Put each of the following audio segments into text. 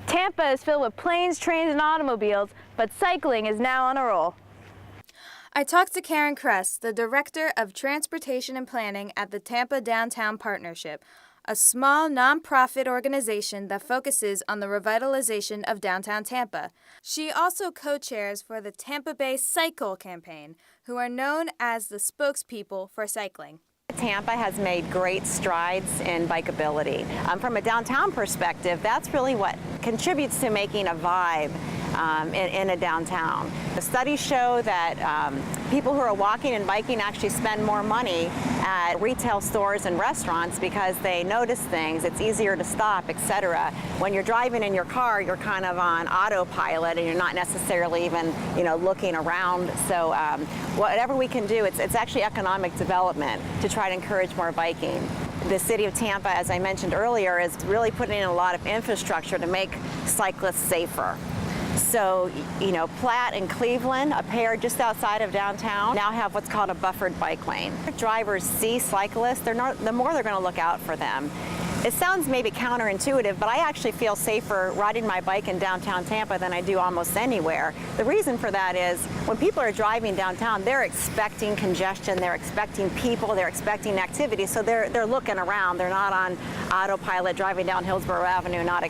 Tampa is filled with planes, trains, and automobiles, but cycling is now on a roll. I talked to Karen Kress, the Director of Transportation and Planning at the Tampa Downtown Partnership, a small nonprofit organization that focuses on the revitalization of downtown Tampa. She also co-chairs for the Tampa Bay Cycle campaign, who are known as the spokespeople for cycling. Tampa has made great strides in bikeability. From a downtown perspective, that's really what contributes to making a vibe in a downtown. The studies show that people who are walking and biking actually spend more money at retail stores and restaurants because they notice things, it's easier to stop, etc. When you're driving in your car, you're kind of on autopilot and you're not necessarily even, looking around. So whatever we can do, it's actually economic development to try to encourage more biking. The city of Tampa, as I mentioned earlier, is really putting in a lot of infrastructure to make cyclists safer. So, Platt and Cleveland, a pair just outside of downtown, now have what's called a buffered bike lane. Drivers see cyclists, the more they're going to look out for them. It sounds maybe counterintuitive, but I actually feel safer riding my bike in downtown Tampa than I do almost anywhere. The reason for that is when people are driving downtown, they're expecting congestion, they're expecting people, they're expecting activity, so they're looking around. They're not on autopilot driving down Hillsborough Avenue, not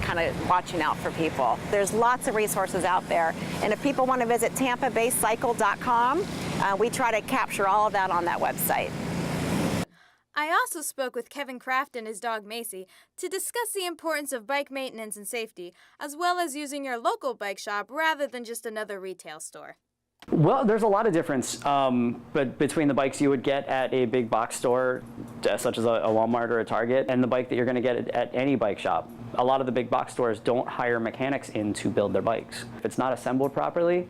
kind of watching out for people. There's lots of resources out there, and if people want to visit tampabaycycle.com, we try to capture all of that on that website. I also spoke with Kevin Kraft and his dog Macy to discuss the importance of bike maintenance and safety, as well as using your local bike shop rather than just another retail store. Well, there's a lot of difference but between the bikes you would get at a big box store, such as a Walmart or a Target, and the bike that you're going to get at any bike shop. A lot of the big box stores don't hire mechanics in to build their bikes. If it's not assembled properly,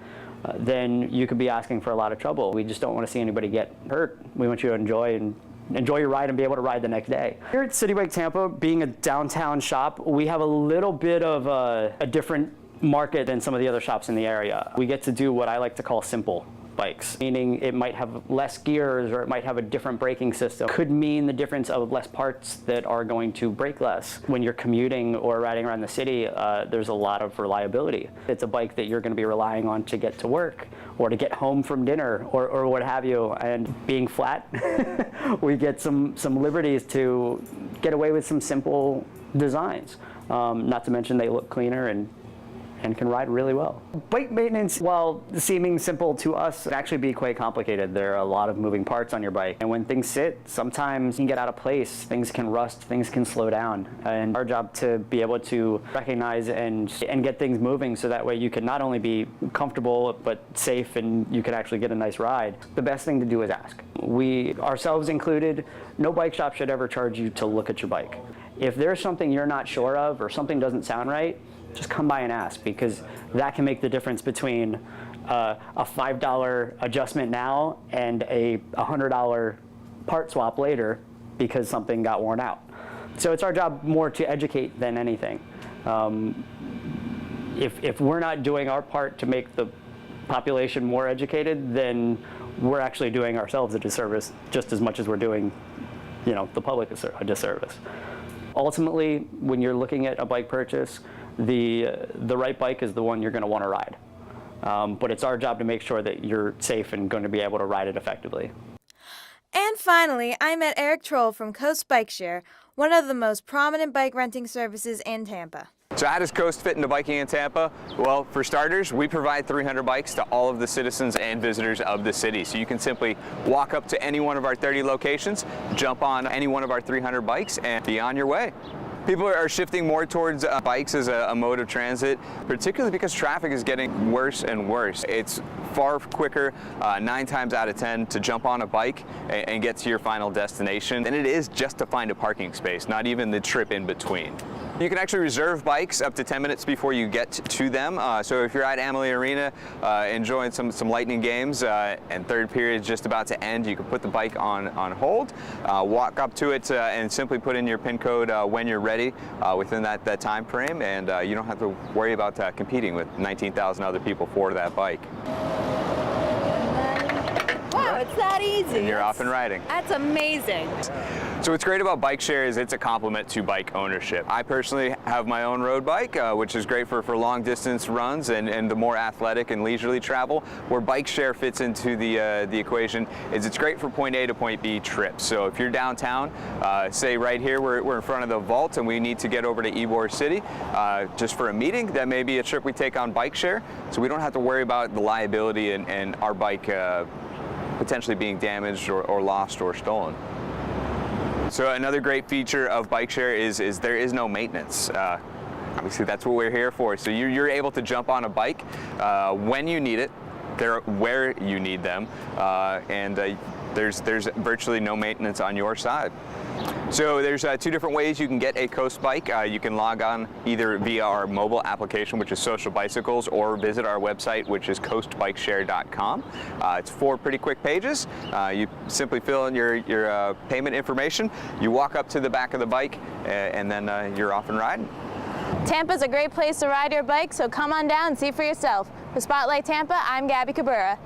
then you could be asking for a lot of trouble. We just don't want to see anybody get hurt. We want you to enjoy your ride and be able to ride the next day. Here at City Bike Tampa, being a downtown shop, we have a little bit of a different market than some of the other shops in the area. We get to do what I like to call simple bikes, meaning it might have less gears or it might have a different braking system. Could mean the difference of less parts that are going to brake less. When you're commuting or riding around the city, there's a lot of reliability. It's a bike that you're going to be relying on to get to work or to get home from dinner or what have you. And being flat, we get some liberties to get away with some simple designs. Not to mention they look cleaner and can ride really well. Bike maintenance, while seeming simple to us, can actually be quite complicated. There are a lot of moving parts on your bike, and when things sit, sometimes you can get out of place, things can rust, things can slow down. And our job to be able to recognize and get things moving so that way you can not only be comfortable but safe and you can actually get a nice ride. The best thing to do is ask. We, ourselves included, no bike shop should ever charge you to look at your bike. If there's something you're not sure of or something doesn't sound right, just come by and ask, because that can make the difference between a $5 adjustment now and a $100 part swap later because something got worn out. So it's our job more to educate than anything. If we're not doing our part to make the population more educated, then we're actually doing ourselves a disservice just as much as we're doing, the public a disservice. Ultimately, when you're looking at a bike purchase, the right bike is the one you're going to want to ride. But it's our job to make sure that you're safe and going to be able to ride it effectively. And finally, I met Eric Troll from Coast Bike Share, one of the most prominent bike renting services in Tampa. So how does Coast fit into biking in Tampa? Well, for starters, we provide 300 bikes to all of the citizens and visitors of the city. So you can simply walk up to any one of our 30 locations, jump on any one of our 300 bikes, and be on your way. People are shifting more towards bikes as a mode of transit, particularly because traffic is getting worse and worse. It's far quicker, 9 times out of 10, to jump on a bike and get to your final destination than it is just to find a parking space, not even the trip in between. You can actually reserve bikes up to 10 minutes before you get to them. So if you're at Amalie Arena enjoying some lightning games and third period is just about to end, you can put the bike on hold, walk up to it and simply put in your PIN code when you're ready within that time frame, and you don't have to worry about competing with 19,000 other people for that bike. Wow, it's that easy. And you're off and riding. That's amazing. So what's great about bike share is it's a complement to bike ownership. I personally have my own road bike, which is great for long distance runs and the more athletic and leisurely travel. Where bike share fits into the equation is it's great for point A to point B trips. So if you're downtown, say right here, we're in front of the vault and we need to get over to Ybor City just for a meeting, that may be a trip we take on bike share. So we don't have to worry about the liability and our bike potentially being damaged or lost or stolen. So another great feature of bike share is there is no maintenance. Obviously that's what we're here for. So you're able to jump on a bike when you need it, where you need them, and there's virtually no maintenance on your side. So there's two different ways you can get a Coast bike. You can log on either via our mobile application, which is Social Bicycles, or visit our website, which is coastbikeshare.com. It's 4 pretty quick pages. You simply fill in your payment information, you walk up to the back of the bike, and then you're off and riding. Tampa's a great place to ride your bike, so come on down and see for yourself. For Spotlight Tampa, I'm Gabby Cabrera.